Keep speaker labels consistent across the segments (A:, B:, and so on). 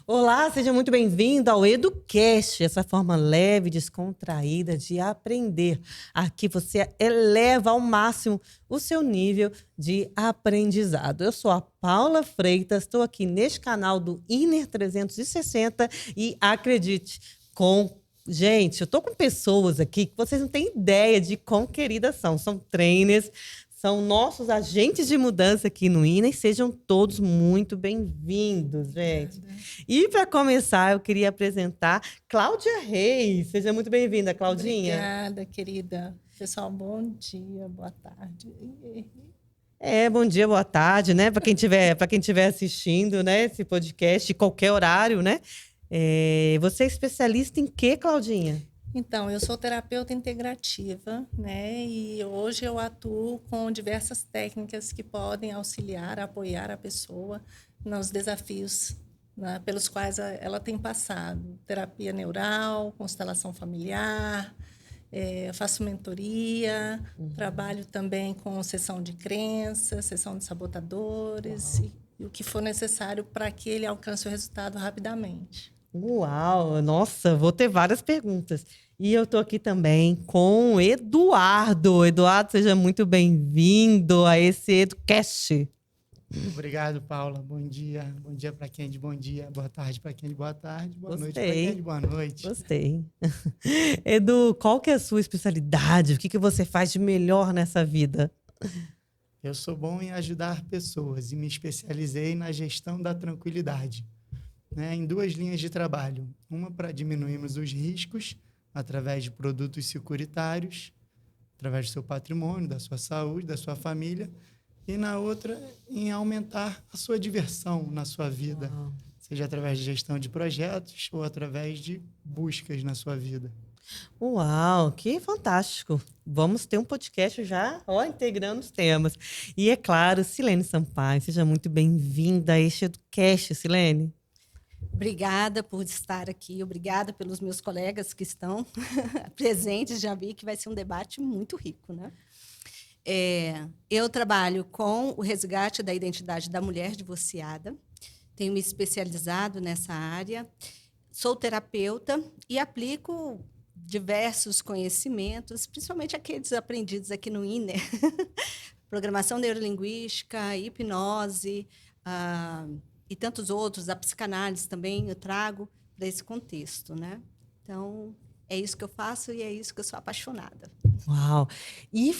A: Olá, seja muito bem-vindo ao EduCast, essa forma leve e descontraída de aprender. Aqui você eleva ao máximo o seu nível de aprendizado. Eu sou a Paula Freitas, estou aqui neste canal do Inner 360 e acredite, Gente, eu estou com pessoas aqui que vocês não têm ideia de quão queridas são. São trainers, são nossos agentes de mudança aqui no INA e sejam todos muito bem-vindos, gente. Obrigada. E para começar, eu queria apresentar Cláudia Reis. Seja muito bem-vinda, Claudinha.
B: Obrigada, querida. Pessoal, bom dia, boa tarde.
A: Bom dia, boa tarde, né? Para quem estiver assistindo, né, esse podcast, qualquer horário, né? Você é especialista em quê, Claudinha?
B: Então, eu sou terapeuta integrativa, né? E hoje eu atuo com diversas técnicas que podem auxiliar, apoiar a pessoa nos desafios, né, pelos quais ela tem passado. Terapia neural, constelação familiar, faço mentoria, trabalho também com sessão de crenças, sessão de sabotadores e o que for necessário para que ele alcance o resultado rapidamente.
A: Uau! Nossa, vou ter várias perguntas. E eu estou aqui também com o Eduardo. Eduardo, seja muito bem-vindo a esse EduCast.
C: Obrigado, Paula. Bom dia. Bom dia para quem é de bom dia. Boa tarde para quem é de boa tarde. Boa noite para quem é de boa noite.
A: Gostei. Edu, qual que é a sua especialidade? O que você faz de melhor nessa vida?
C: Eu sou bom em ajudar pessoas e me especializei na gestão da tranquilidade, né, em duas linhas de trabalho. Uma para diminuirmos os riscos através de produtos securitários, através do seu patrimônio, da sua saúde, da sua família, e na outra em aumentar a sua diversão na sua vida, seja através de gestão de projetos ou através de buscas na sua vida.
A: Uau, que fantástico. Vamos ter um podcast já, integrando os temas. E é claro, Silene Sampaio, seja muito bem-vinda a este EduCast, Silene.
D: Obrigada por estar aqui, obrigada pelos meus colegas que estão presentes. Já vi que vai ser um debate muito rico, né? Eu trabalho com o resgate da identidade da mulher divorciada, tenho me especializado nessa área, sou terapeuta e aplico diversos conhecimentos, principalmente aqueles aprendidos aqui no INER, programação neurolinguística, hipnose, e tantos outros, a psicanálise também eu trago para esse contexto, né? Então, é isso que eu faço e é isso que eu sou apaixonada.
A: Uau! E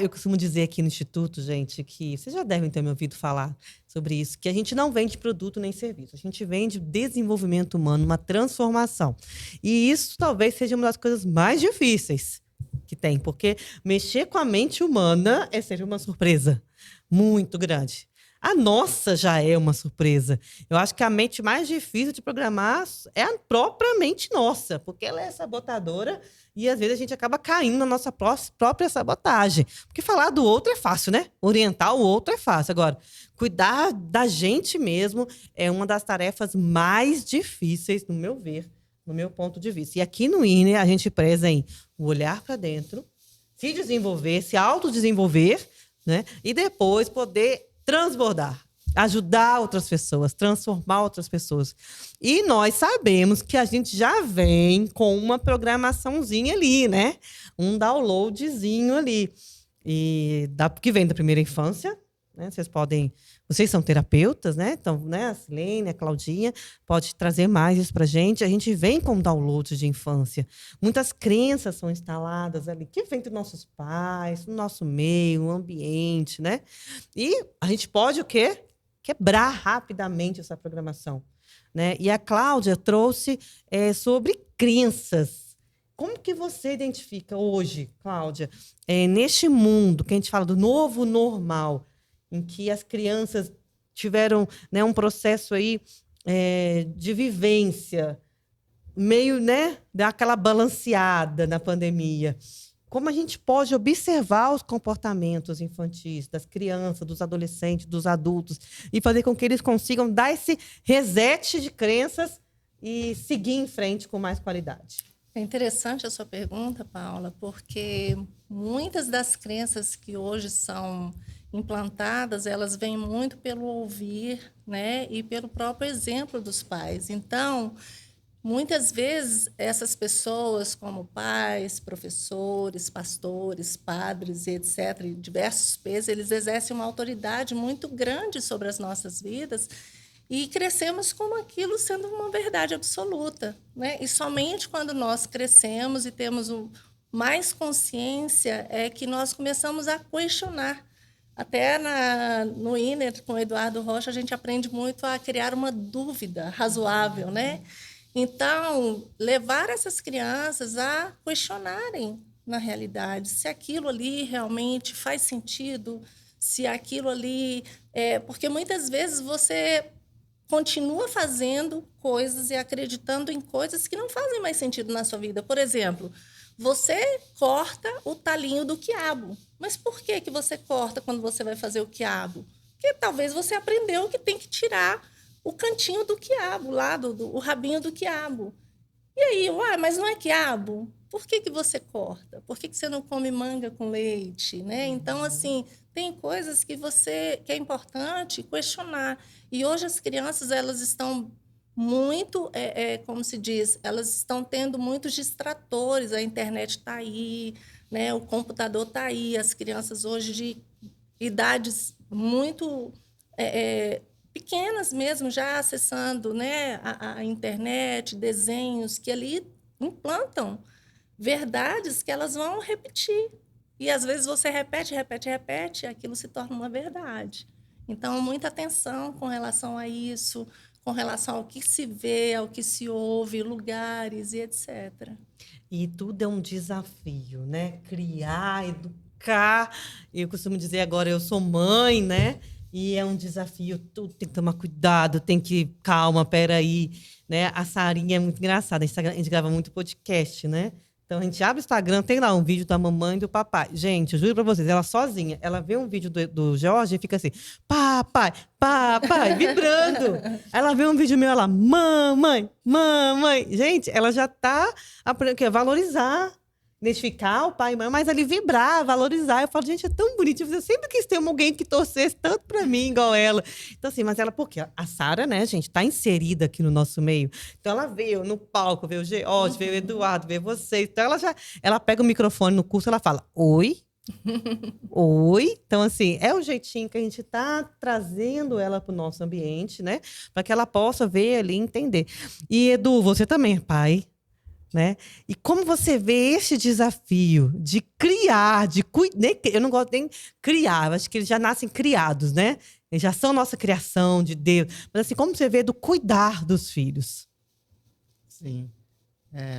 A: eu costumo dizer aqui no Instituto, gente, que vocês já devem ter me ouvido falar sobre isso, que a gente não vende produto nem serviço, a gente vende desenvolvimento humano, uma transformação. E isso talvez seja uma das coisas mais difíceis que tem, porque mexer com a mente humana é sempre uma surpresa muito grande. A nossa já é uma surpresa. Eu acho que a mente mais difícil de programar é a própria mente nossa, porque ela é sabotadora e às vezes a gente acaba caindo na nossa própria sabotagem. Porque falar do outro é fácil, né? Orientar o outro é fácil. Agora, cuidar da gente mesmo é uma das tarefas mais difíceis, no meu ver, no meu ponto de vista. E aqui no INE a gente preza em olhar para dentro, se desenvolver, se autodesenvolver, né? E depois poder transbordar, ajudar outras pessoas, transformar outras pessoas. E nós sabemos que a gente já vem com uma programaçãozinha ali, né? Um downloadzinho ali. E que vem da primeira infância, né? Vocês são terapeutas, né? Então, né, a Silene, a Claudinha, pode trazer mais isso pra gente. A gente vem com downloads de infância. Muitas crenças são instaladas ali, que vem dos nossos pais, do nosso meio, o ambiente, né? E a gente pode o quê? Quebrar rapidamente essa programação, né? E a Cláudia trouxe sobre crenças. Como que você identifica hoje, Cláudia, neste mundo que a gente fala do novo normal, em que as crianças tiveram, né, um processo aí de vivência, meio, né, daquela balanceada na pandemia. Como a gente pode observar os comportamentos infantis das crianças, dos adolescentes, dos adultos, e fazer com que eles consigam dar esse reset de crenças e seguir em frente com mais qualidade?
B: É interessante a sua pergunta, Paula, porque muitas das crenças que hoje são implantadas, elas vêm muito pelo ouvir, né, e pelo próprio exemplo dos pais. Então, muitas vezes, essas pessoas, como pais, professores, pastores, padres, etc., diversos pesos, eles exercem uma autoridade muito grande sobre as nossas vidas e crescemos como aquilo sendo uma verdade absoluta, né? E somente quando nós crescemos e temos mais consciência é que nós começamos a questionar. Até no INER, com o Eduardo Rocha, a gente aprende muito a criar uma dúvida razoável, né? Então, levar essas crianças a questionarem, na realidade, se aquilo ali realmente faz sentido, se aquilo ali... porque muitas vezes você continua fazendo coisas e acreditando em coisas que não fazem mais sentido na sua vida. Por exemplo, você corta o talinho do quiabo. Mas por que você corta quando você vai fazer o quiabo? Porque talvez você aprendeu que tem que tirar o cantinho do quiabo, lá o rabinho do quiabo. E aí, mas não é quiabo? Por que você corta? Por que você não come manga com leite? Né? Então, assim, tem coisas que é importante questionar. E hoje as crianças, elas estão muito, como se diz, elas estão tendo muitos distratores. A internet está aí, né? O computador está aí. As crianças hoje de idades muito... pequenas mesmo, já acessando, né, a internet, desenhos que ali implantam verdades que elas vão repetir. E, às vezes, você repete, e aquilo se torna uma verdade. Então, muita atenção com relação a isso, com relação ao que se vê, ao que se ouve, lugares e etc.
A: E tudo é um desafio, né? Criar, educar. Eu costumo dizer agora, eu sou mãe, né? E é um desafio, tudo tem que tomar cuidado, tem que... Calma, peraí, né? A Sarinha é muito engraçada, a gente grava muito podcast, né? Então, a gente abre o Instagram, tem lá um vídeo da mamãe e do papai. Gente, eu juro pra vocês, ela sozinha, ela vê um vídeo do Jorge e fica assim, papai, papai, vibrando. Ela vê um vídeo meu, ela, mamãe, mamãe. Gente, ela já tá aprendendo a valorizar. Identificar o pai e mãe, mas ali vibrar, valorizar. Eu falo, gente, é tão bonito. Eu sempre quis ter alguém que torcesse tanto pra mim, igual ela. Então, assim, mas ela, por quê? A Sara, né, gente, tá inserida aqui no nosso meio. Então, ela veio no palco, veio o George, veio o Eduardo, veio vocês. Então, ela pega o microfone no curso, ela fala, oi? Oi? Então, assim, é o jeitinho que a gente tá trazendo ela pro nosso ambiente, né? Para que ela possa ver ali e entender. E, Edu, você também é pai, né? E como você vê esse desafio de criar, eu não gosto nem criar, eu acho que eles já nascem criados, né? Eles já são nossa criação de Deus. Mas assim, como você vê do cuidar dos filhos?
C: Sim.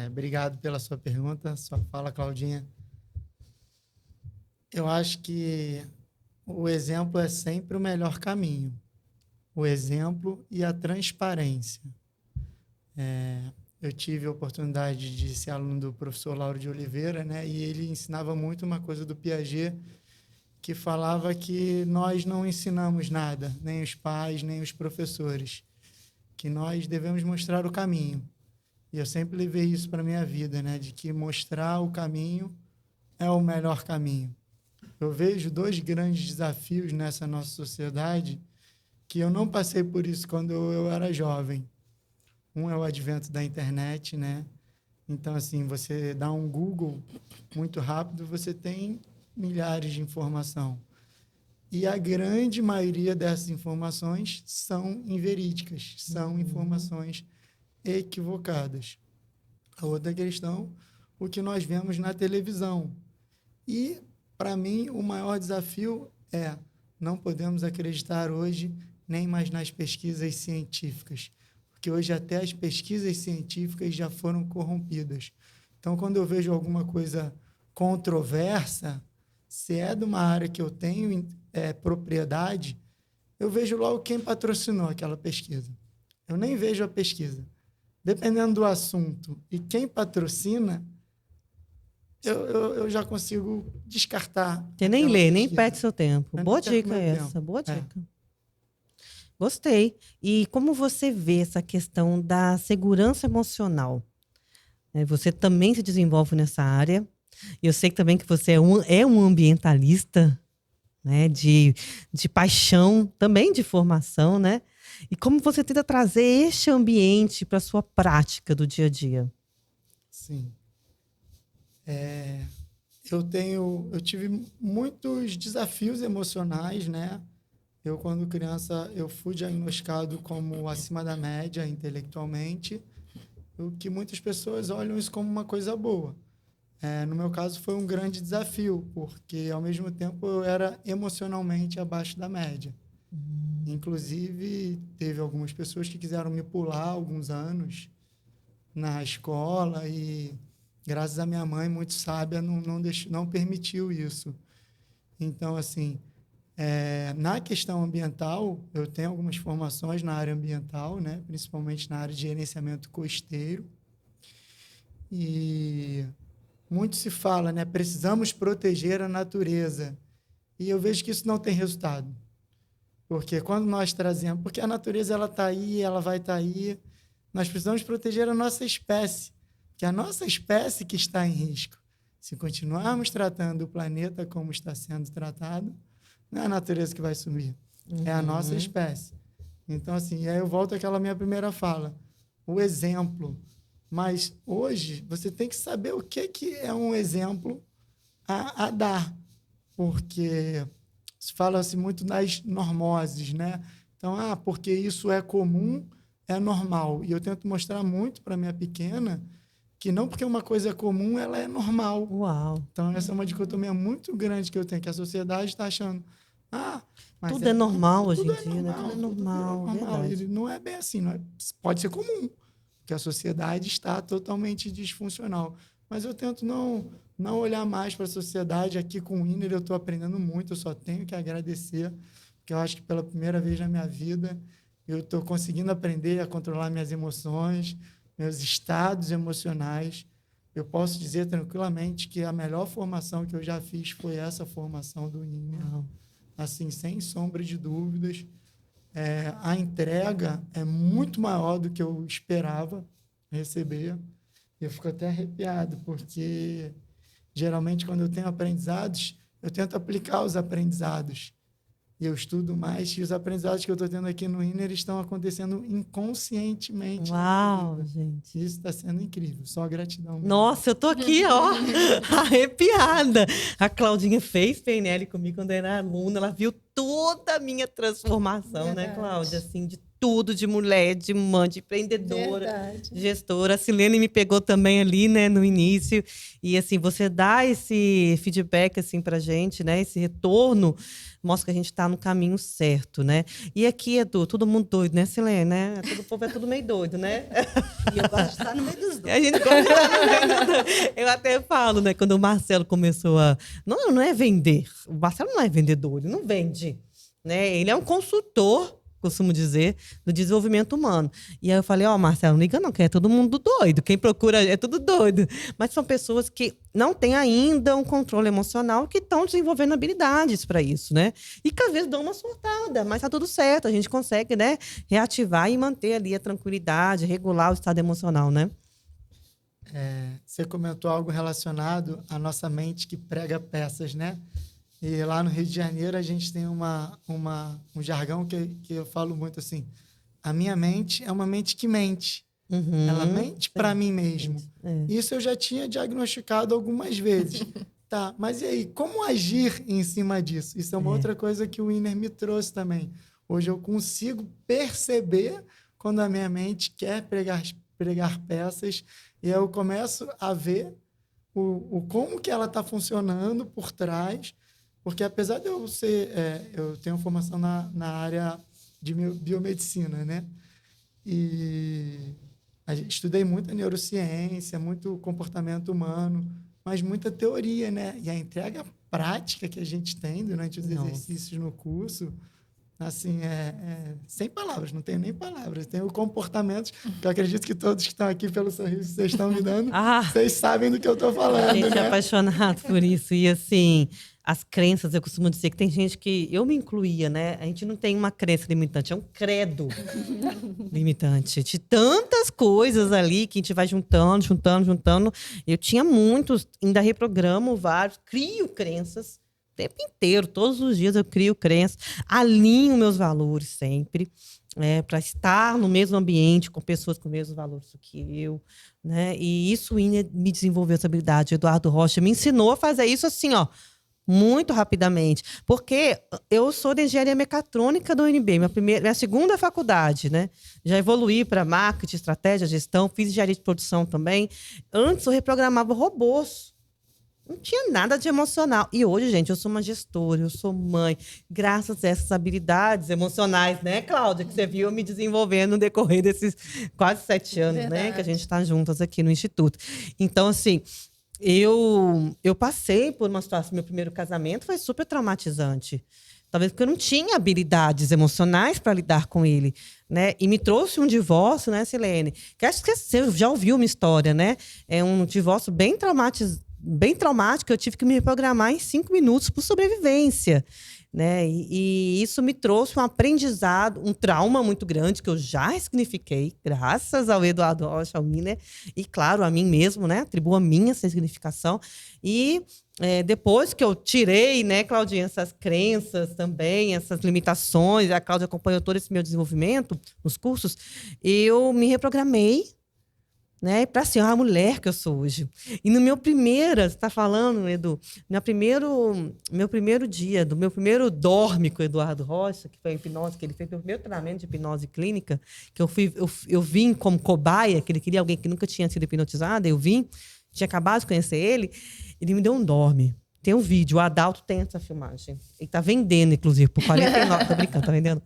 C: Obrigado pela sua pergunta, sua fala, Claudinha. Eu acho que o exemplo é sempre o melhor caminho. O exemplo e a transparência. Eu tive a oportunidade de ser aluno do professor Lauro de Oliveira, né? E ele ensinava muito uma coisa do Piaget, que falava que nós não ensinamos nada, nem os pais, nem os professores, que nós devemos mostrar o caminho. E eu sempre levei isso para a minha vida, né? De que mostrar o caminho é o melhor caminho. Eu vejo 2 grandes desafios nessa nossa sociedade que eu não passei por isso quando eu era jovem. Um é o advento da internet, né? Então, assim, você dá um Google muito rápido, você tem milhares de informação. E a grande maioria dessas informações são inverídicas, são informações equivocadas. A outra questão, o que nós vemos na televisão. E, para mim, o maior desafio é não podemos acreditar hoje nem mais nas pesquisas científicas, porque hoje até as pesquisas científicas já foram corrompidas. Então, quando eu vejo alguma coisa controversa, se é de uma área que eu tenho propriedade, eu vejo logo quem patrocinou aquela pesquisa. Eu nem vejo a pesquisa. Dependendo do assunto e quem patrocina, eu já consigo descartar.
A: Você nem lê, nem
C: pesquisa.
A: perde seu tempo. Boa dica essa, boa dica. Gostei. E como você vê essa questão da segurança emocional? Você também se desenvolve nessa área. Eu sei também que você é um ambientalista, né? De paixão, também de formação, né? E como você tenta trazer este ambiente para a sua prática do dia a dia?
C: Sim. Eu tive muitos desafios emocionais, né? Eu, quando criança, eu fui diagnosticado como acima da média intelectualmente, o que muitas pessoas olham isso como uma coisa boa. No meu caso, foi um grande desafio, porque, ao mesmo tempo, eu era emocionalmente abaixo da média. Inclusive, teve algumas pessoas que quiseram me pular alguns anos na escola e, graças à minha mãe, muito sábia, não permitiu isso. Então, assim, na questão ambiental, eu tenho algumas formações na área ambiental, né? Principalmente na área de gerenciamento costeiro. E muito se fala, né? Precisamos proteger a natureza. E eu vejo que isso não tem resultado. Porque quando nós trazemos... Porque a natureza ela está aí, ela vai estar aí. Nós precisamos proteger a nossa espécie. Que é a nossa espécie que está em risco. Se continuarmos tratando o planeta como está sendo tratado, não é a natureza que vai sumir. É a nossa espécie. Então, assim, aí eu volto àquela minha primeira fala. O exemplo. Mas hoje você tem que saber o que é um exemplo a dar. Porque fala-se muito das normoses, né? Então, porque isso é comum, é normal. E eu tento mostrar muito para minha pequena que não porque uma coisa é comum, ela é normal.
A: Uau!
C: Então, essa é uma dicotomia muito grande que eu tenho, que a sociedade está achando... mas
A: tudo é normal hoje
C: tudo
A: em dia, né? Tudo é normal, verdade.
C: Ele não é bem assim. Pode ser comum, porque a sociedade está totalmente disfuncional. Mas eu tento não olhar mais para a sociedade. Aqui com o Inner eu estou aprendendo muito, eu só tenho que agradecer, porque eu acho que pela primeira vez na minha vida eu estou conseguindo aprender a controlar minhas emoções, meus estados emocionais. Eu posso dizer tranquilamente que a melhor formação que eu já fiz foi essa formação do Inner. Assim, sem sombra de dúvidas. A entrega é muito maior do que eu esperava receber. Eu fico até arrepiado, porque geralmente quando eu tenho aprendizados, eu tento aplicar os aprendizados. E eu estudo mais, e os aprendizados que eu estou tendo aqui no Inner estão acontecendo inconscientemente.
A: Uau, gente.
C: Isso está sendo incrível. Só gratidão.
A: Nossa, eu tô aqui, ó, arrepiada. A Claudinha fez PNL comigo quando eu era aluna. Ela viu toda a minha transformação,
B: Verdade.
A: né, Cláudia? Assim, de tudo, de mulher, de mãe, de empreendedora,
B: Verdade.
A: gestora. A Silene me pegou também ali, né, no início. E, assim, você dá esse feedback, assim, pra gente, né? Esse retorno mostra que a gente tá no caminho certo, né? E aqui, Edu, todo mundo doido, né, Silene? Né? O povo é tudo meio doido, né?
D: E eu gosto de estar no meio dos dois.
A: A gente gosta de estar no meio dos dois. Eu até falo, né? Quando o Marcelo começou a... Não é vender. O Marcelo não é vendedor, ele não vende, né? Ele é um consultor, costumo dizer, do desenvolvimento humano. E aí eu falei, Marcelo, não liga não, que é todo mundo doido. Quem procura é tudo doido. Mas são pessoas que não têm ainda um controle emocional, que estão desenvolvendo habilidades para isso, né? E que às vezes dão uma surtada, mas tá tudo certo. A gente consegue, né, reativar e manter ali a tranquilidade, regular o estado emocional, né?
C: Você comentou algo relacionado à nossa mente que prega peças, né? E lá no Rio de Janeiro a gente tem um jargão que eu falo muito assim: a minha mente é uma mente que mente. Ela mente para mim mesmo. Isso eu já tinha diagnosticado algumas vezes. Tá, mas e aí, como agir em cima disso? Isso é uma outra coisa que o Inner me trouxe também. Hoje eu consigo perceber quando a minha mente quer pregar peças, e eu começo a ver como que ela está funcionando por trás. Porque apesar de eu tenho formação na área de biomedicina, né? E estudei muita neurociência, muito comportamento humano, mas muita teoria, né? E a entrega prática que a gente tem durante os exercícios no curso, assim, sem palavras, não tenho nem palavras. Tenho comportamentos que eu acredito que todos que estão aqui, pelo sorriso que vocês estão me dando, vocês sabem do que eu estou falando,
A: A gente
C: né?
A: é apaixonado por isso. E, assim, as crenças, eu costumo dizer que tem gente que... Eu me incluía, né? A gente não tem uma crença limitante, é um credo limitante. De tantas coisas ali que a gente vai juntando. Eu tinha muitos, ainda reprogramo vários, crio crenças, tempo inteiro, todos os dias eu crio crenças, alinho meus valores sempre, para estar no mesmo ambiente com pessoas com os mesmos valores do que eu, né? E isso me desenvolveu essa habilidade. Eduardo Rocha me ensinou a fazer isso assim, ó, muito rapidamente, porque eu sou de engenharia mecatrônica da UNB, minha segunda faculdade, né? Já evoluí para marketing, estratégia, gestão, fiz engenharia de produção também. Antes eu reprogramava robôs. Não tinha nada de emocional. E hoje, gente, eu sou uma gestora, eu sou mãe, graças a essas habilidades emocionais, né, Cláudia? Que você viu eu me desenvolvendo no decorrer desses quase 7 anos, né? Que a gente está juntas aqui no Instituto. Então, assim, eu passei por uma situação, meu primeiro casamento foi super traumatizante. Talvez porque eu não tinha habilidades emocionais para lidar com ele, né? E me trouxe um divórcio, né, Silene? Que acho que você já ouviu uma história, né? É um divórcio bem traumático, eu tive que me reprogramar em 5 minutos por sobrevivência, né? E isso me trouxe um aprendizado, um trauma muito grande que eu já ressignifiquei, graças ao Eduardo Rocha, ao Miller, e claro, a mim mesmo, né? Atribuo a minha essa significação. E depois que eu tirei, né, Claudinha, essas crenças também, essas limitações, a Cláudia acompanhou todo esse meu desenvolvimento nos cursos, eu me reprogramei, né, para ser a mulher que eu sou hoje. E no meu primeiro, você está falando, Edu, meu primeiro dia, do meu primeiro dorme com o Eduardo Rocha, que foi a hipnose, que ele fez meu primeiro treinamento de hipnose clínica, que eu vim como cobaia, que ele queria alguém que nunca tinha sido hipnotizada, eu vim, tinha acabado de conhecer ele me deu um dorme. Tem um vídeo, o Adalto tem essa filmagem. Ele tá vendendo, inclusive, por 49. Tô brincando, tá vendendo.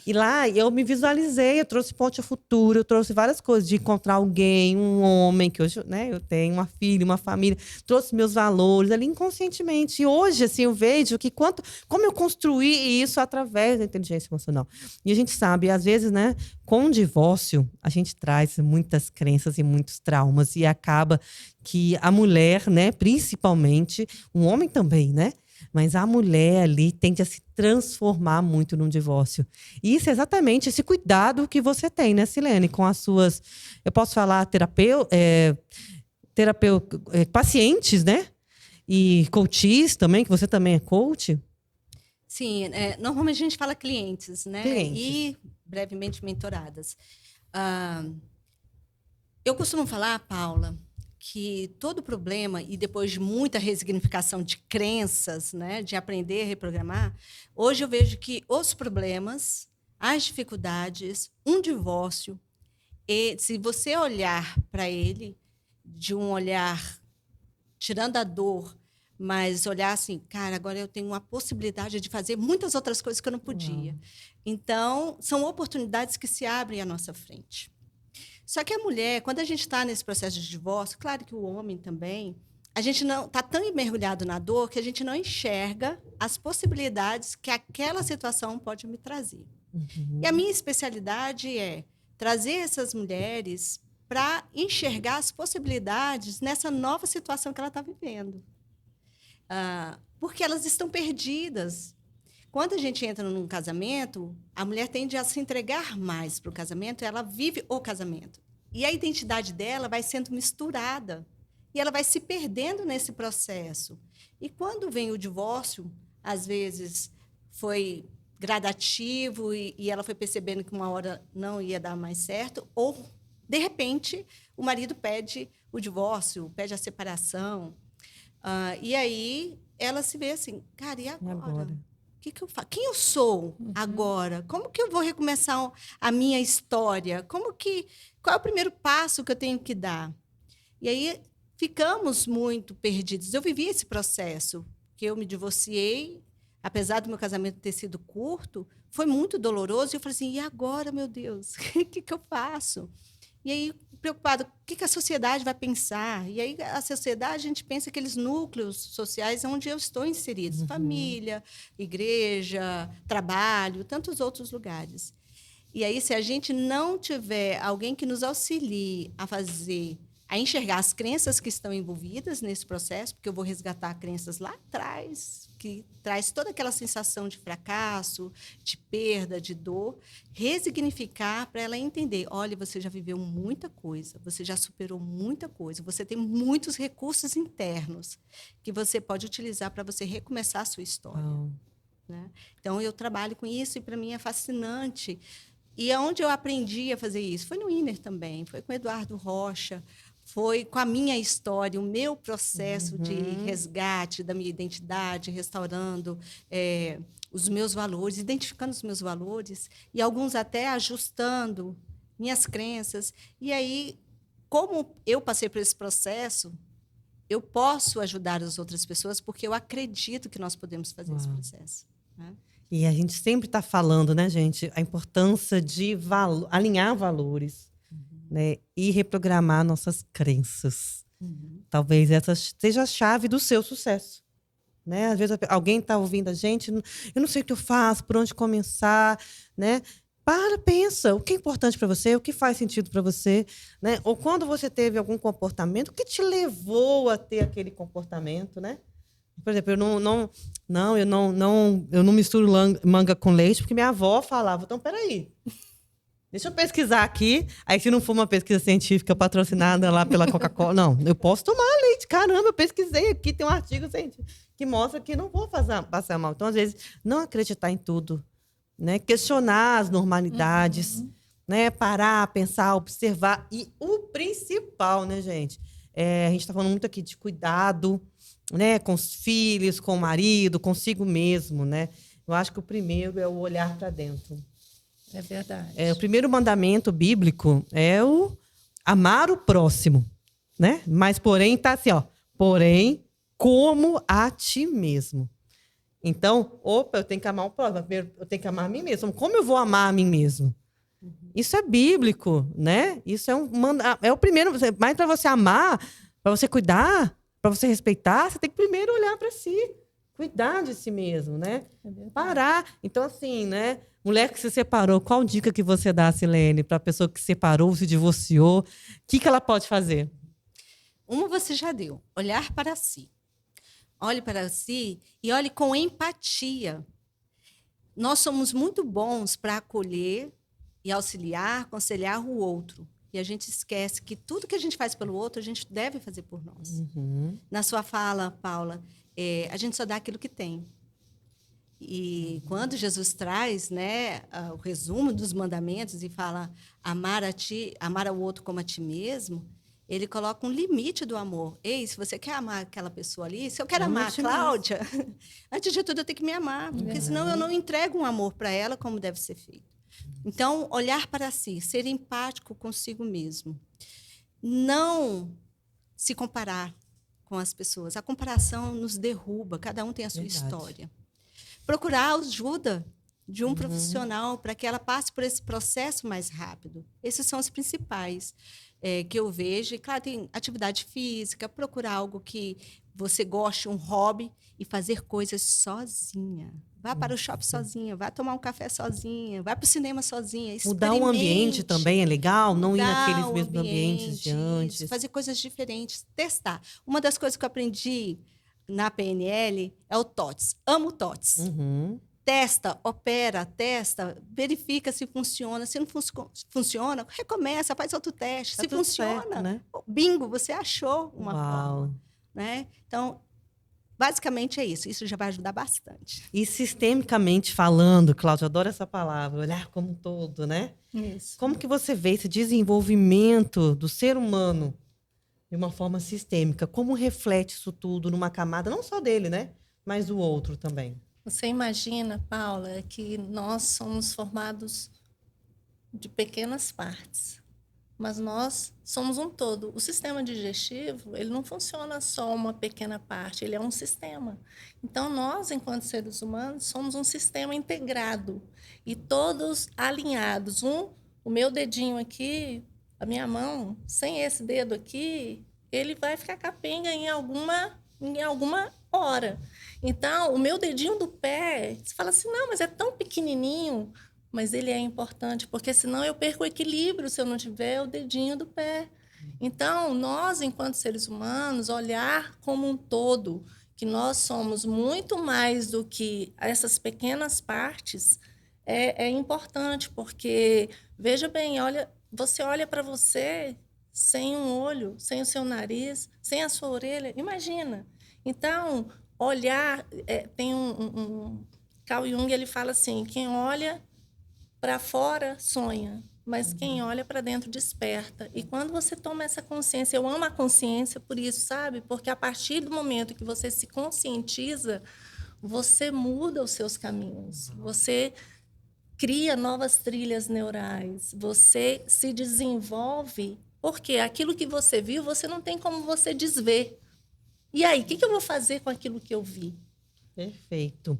A: E lá eu me visualizei, eu trouxe Ponte ao Futuro, eu trouxe várias coisas, de encontrar alguém, um homem, que hoje, né, eu tenho uma filha, uma família, trouxe meus valores ali inconscientemente. E hoje, assim, eu vejo que como eu construí isso através da inteligência emocional. E a gente sabe, às vezes, né, com o divórcio, a gente traz muitas crenças e muitos traumas, e acaba que a mulher, né, principalmente, um homem também, né? Mas a mulher ali tende a se transformar muito num divórcio. E isso é exatamente esse cuidado que você tem, né, Silene, com as suas, eu posso falar pacientes, né? E coaches também, que você também é coach.
D: Sim, normalmente a gente fala clientes, né?
A: Clientes.
D: E brevemente mentoradas. Eu costumo falar, Paula, que todo problema, e depois de muita ressignificação de crenças, né, de aprender a reprogramar, hoje eu vejo que os problemas, as dificuldades, um divórcio, e se você olhar para ele de um olhar tirando a dor, mas olhar assim, cara, agora eu tenho uma possibilidade de fazer muitas outras coisas que eu não podia. Então, são oportunidades que se abrem à nossa frente. Só que a mulher, quando a gente está nesse processo de divórcio, claro que o homem também, a gente não está tão mergulhado na dor que a gente não enxerga as possibilidades que aquela situação pode me trazer.
A: Uhum.
D: E a minha especialidade é trazer essas mulheres para enxergar as possibilidades nessa nova situação que ela está vivendo. Porque elas estão perdidas. Quando a gente entra num casamento, a mulher tende a se entregar mais para o casamento, ela vive o casamento. E a identidade dela vai sendo misturada. E ela vai se perdendo nesse processo. E quando vem o divórcio, às vezes foi gradativo e ela foi percebendo que uma hora não ia dar mais certo, ou, de repente, o marido pede o divórcio, pede a separação. E aí ela se vê assim, cara, e agora? O que eu faço? Quem eu sou agora? Como que eu vou recomeçar a minha história? Qual é o primeiro passo que eu tenho que dar? E aí ficamos muito perdidos. Eu vivi esse processo, que eu me divorciei, apesar do meu casamento ter sido curto, foi muito doloroso. E eu falei assim, e agora, meu Deus? O que eu faço? E aí, preocupada, o que a sociedade vai pensar? E aí, a sociedade, a gente pensa aqueles núcleos sociais onde eu estou inserido. Família, igreja, trabalho, tantos outros lugares. E aí, se a gente não tiver alguém que nos auxilie a fazer a enxergar as crenças que estão envolvidas nesse processo, porque eu vou resgatar crenças lá atrás, que traz toda aquela sensação de fracasso, de perda, de dor, resignificar para ela entender, olha, você já viveu muita coisa, você já superou muita coisa, você tem muitos recursos internos que você pode utilizar para você recomeçar a sua história. Né? Então, eu trabalho com isso e, para mim, é fascinante. E aonde eu aprendi a fazer isso? Foi no INER também, foi com o Eduardo Rocha, foi com a minha história, o meu processo de resgate da minha identidade, restaurando os meus valores, identificando os meus valores, e alguns até ajustando minhas crenças. E aí, como eu passei por esse processo, eu posso ajudar as outras pessoas, porque eu acredito que nós podemos fazer esse processo. Né?
A: E a gente sempre está falando, né, gente, a importância de alinhar valores, né, e reprogramar nossas crenças. Talvez essa seja a chave do seu sucesso. Né? Às vezes alguém está ouvindo a gente, eu não sei o que eu faço, por onde começar, né? Pensa, o que é importante para você, o que faz sentido para você, né? Ou quando você teve algum comportamento, o que te levou a ter aquele comportamento, né? Por exemplo, eu não misturo manga com leite, porque minha avó falava, então, peraí, deixa eu pesquisar aqui. Aí, se não for uma pesquisa científica patrocinada lá pela Coca-Cola, não, eu posso tomar leite. Caramba, eu pesquisei aqui, tem um artigo científico que mostra que não vou passar mal. Então, às vezes, não acreditar em tudo, né? Questionar as normalidades, né? Parar, pensar, observar. E o principal, né, gente? A gente está falando muito aqui de cuidado, né? Com os filhos, com o marido, consigo mesmo, né? Eu acho que o primeiro é o olhar para dentro.
B: É verdade.
A: O primeiro mandamento bíblico é o amar o próximo, né? Mas, porém, tá assim, ó. Porém, como a ti mesmo. Então, eu tenho que amar o próximo. Primeiro, eu tenho que amar a mim mesmo. Como eu vou amar a mim mesmo? Isso é bíblico, né? Isso é o primeiro. Mas para você amar, para você cuidar, para você respeitar, você tem que primeiro olhar para si. Cuidar de si mesmo, né? Parar. Então, assim, né? Mulher que se separou, qual dica que você dá, Silene, para a pessoa que se separou, se divorciou? O que ela pode fazer?
D: Uma você já deu. Olhar para si. Olhe para si e olhe com empatia. Nós somos muito bons para acolher e auxiliar, aconselhar o outro. E a gente esquece que tudo que a gente faz pelo outro, a gente deve fazer por nós. Na sua fala, Paula, a gente só dá aquilo que tem. E quando Jesus traz, né, o resumo dos mandamentos e fala amar ao outro como a ti mesmo, ele coloca um limite do amor. Ei, se você quer amar aquela pessoa ali, se eu quero amar a Cláudia, antes de tudo eu tenho que me amar, porque senão eu não entrego um amor para ela como deve ser feito. Então, olhar para si, ser empático consigo mesmo. Não se comparar com as pessoas. A comparação nos derruba, cada um tem a sua história. Procurar ajuda de um profissional para que ela passe por esse processo mais rápido. Esses são os principais que eu vejo. E, claro, tem atividade física, procurar algo que você goste, um hobby, e fazer coisas sozinha. Vá para o shopping sozinha, vá tomar um café sozinha, vá para o cinema sozinha.
A: Mudar o ambiente também é legal? Não ir naqueles mesmos ambientes de antes?
D: Isso, fazer coisas diferentes, testar. Uma das coisas que eu aprendi na PNL é o TOTS. Amo o TOTS. Testa, opera, testa, verifica se funciona. Se não funciona, recomeça, faz outro teste. Se funciona,
A: certo, né?
D: Bingo, você achou uma forma. Né? Então, basicamente é isso. Isso já vai ajudar bastante.
A: E sistemicamente falando, Cláudia, eu adoro essa palavra, olhar como um todo, né?
B: Isso.
A: Como que você vê esse desenvolvimento do ser humano de uma forma sistêmica? Como reflete isso tudo numa camada, não só dele, né? Mas do outro também.
B: Você imagina, Paula, que nós somos formados de pequenas partes, mas nós somos um todo. O sistema digestivo, ele não funciona só uma pequena parte, ele é um sistema. Então, nós, enquanto seres humanos, somos um sistema integrado e todos alinhados. O meu dedinho aqui, a minha mão, sem esse dedo aqui, ele vai ficar capenga em alguma hora. Então, o meu dedinho do pé, você fala assim, não, mas é tão pequenininho, mas ele é importante, porque senão eu perco o equilíbrio se eu não tiver o dedinho do pé. Então, nós, enquanto seres humanos, olhar como um todo, que nós somos muito mais do que essas pequenas partes, é importante, porque, veja bem, você olha para você sem um olho, sem o seu nariz, sem a sua orelha, imagina. Então, olhar, tem Carl Jung, ele fala assim, quem olha para fora sonha, mas quem olha para dentro desperta. E quando você toma essa consciência, eu amo a consciência por isso, sabe? Porque a partir do momento que você se conscientiza, você muda os seus caminhos, você cria novas trilhas neurais, você se desenvolve, porque aquilo que você viu, você não tem como você desver. E aí, o que eu vou fazer com aquilo que eu vi?
A: Perfeito.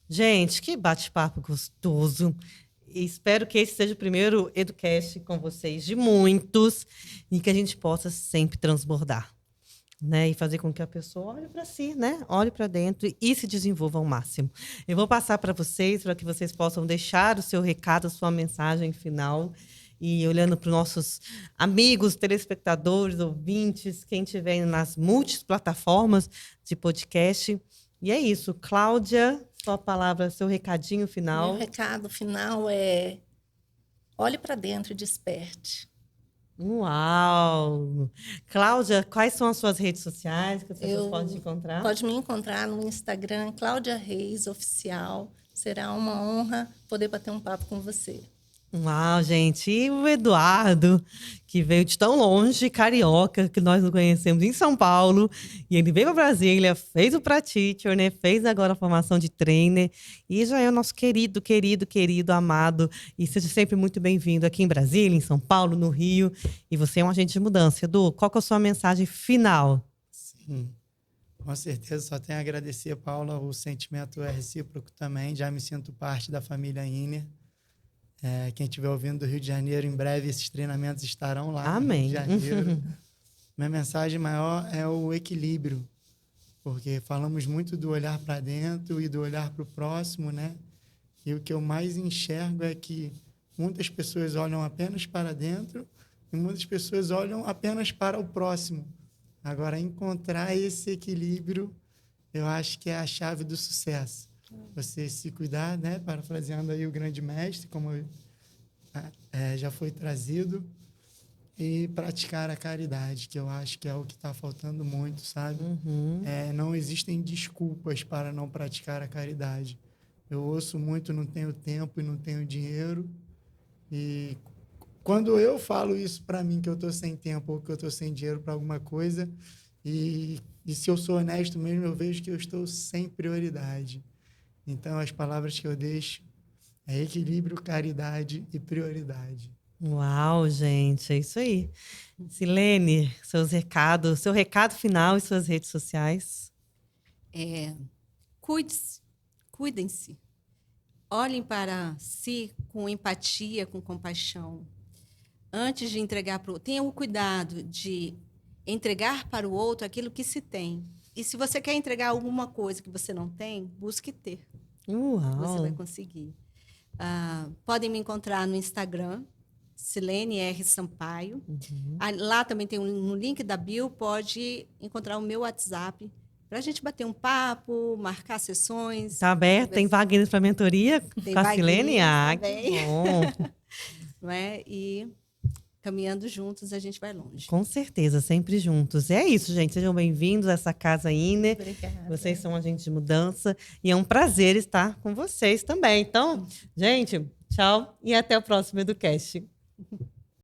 A: Gente, que bate-papo gostoso. E espero que esse seja o primeiro Educast com vocês de muitos e que a gente possa sempre transbordar, né? E fazer com que a pessoa olhe para si, né? Olhe para dentro e se desenvolva ao máximo. Eu vou passar para vocês, para que vocês possam deixar o seu recado, a sua mensagem final. E olhando para os nossos amigos, telespectadores, ouvintes, quem estiver nas multiplataformas de podcast. E é isso. Cláudia, sua palavra, seu recadinho final.
B: Meu recado final é: olhe para dentro e desperte.
A: Uau! Cláudia, quais são as suas redes sociais que as pessoas podem te encontrar?
B: Pode me encontrar no Instagram, Cláudia Reis Oficial. Será uma honra poder bater um papo com você.
A: Uau, gente. E o Eduardo, que veio de tão longe, carioca, que nós o conhecemos em São Paulo. E ele veio para Brasília, fez o Practitioner, né? Fez agora a formação de trainer. E já é o nosso querido, amado. E seja sempre muito bem-vindo aqui em Brasília, em São Paulo, no Rio. E você é um agente de mudança. Edu, qual que é a sua mensagem final?
C: Sim, com certeza. Só tenho a agradecer, Paula. O sentimento é recíproco também. Já me sinto parte da família Iner. Quem estiver ouvindo do Rio de Janeiro, em breve esses treinamentos estarão lá.
A: Amém.
C: No Rio de Janeiro. Minha mensagem maior é o equilíbrio, porque falamos muito do olhar para dentro e do olhar para o próximo, né? E o que eu mais enxergo é que muitas pessoas olham apenas para dentro e muitas pessoas olham apenas para o próximo. Agora, encontrar esse equilíbrio, eu acho que é a chave do sucesso. Você se cuidar, né? Parafraseando aí o grande mestre, como já foi trazido, e praticar a caridade, que eu acho que é o que está faltando muito, sabe? Não existem desculpas para não praticar a caridade. Eu ouço muito, não tenho tempo e não tenho dinheiro. E quando eu falo isso para mim, que eu estou sem tempo ou que eu estou sem dinheiro para alguma coisa, e se eu sou honesto mesmo, eu vejo que eu estou sem prioridade. Então, as palavras que eu deixo é equilíbrio, caridade e prioridade.
A: Uau, gente, é isso aí. Silene, seus recados, seu recado final e suas redes sociais.
D: Cuidem-se. Olhem para si com empatia, com compaixão. Antes de entregar para o outro, tenham o cuidado de entregar para o outro aquilo que se tem. E se você quer entregar alguma coisa que você não tem, busque ter.
A: Uau.
D: Você vai conseguir. Podem me encontrar no Instagram, Silene R. Sampaio. Lá também tem no link da bio, pode encontrar o meu WhatsApp para a gente bater um papo, marcar sessões.
A: Está aberto, tem vaguinhas para mentoria
D: Tem
A: com a Silene?
D: também.
A: Que bom.
D: Não é? E caminhando juntos, a gente vai longe.
A: Com certeza, sempre juntos. É isso, gente. Sejam bem-vindos a essa casa Iner.
B: Obrigada.
A: Vocês são agentes de mudança e é um prazer estar com vocês também. Então, gente, tchau e até o próximo Educast.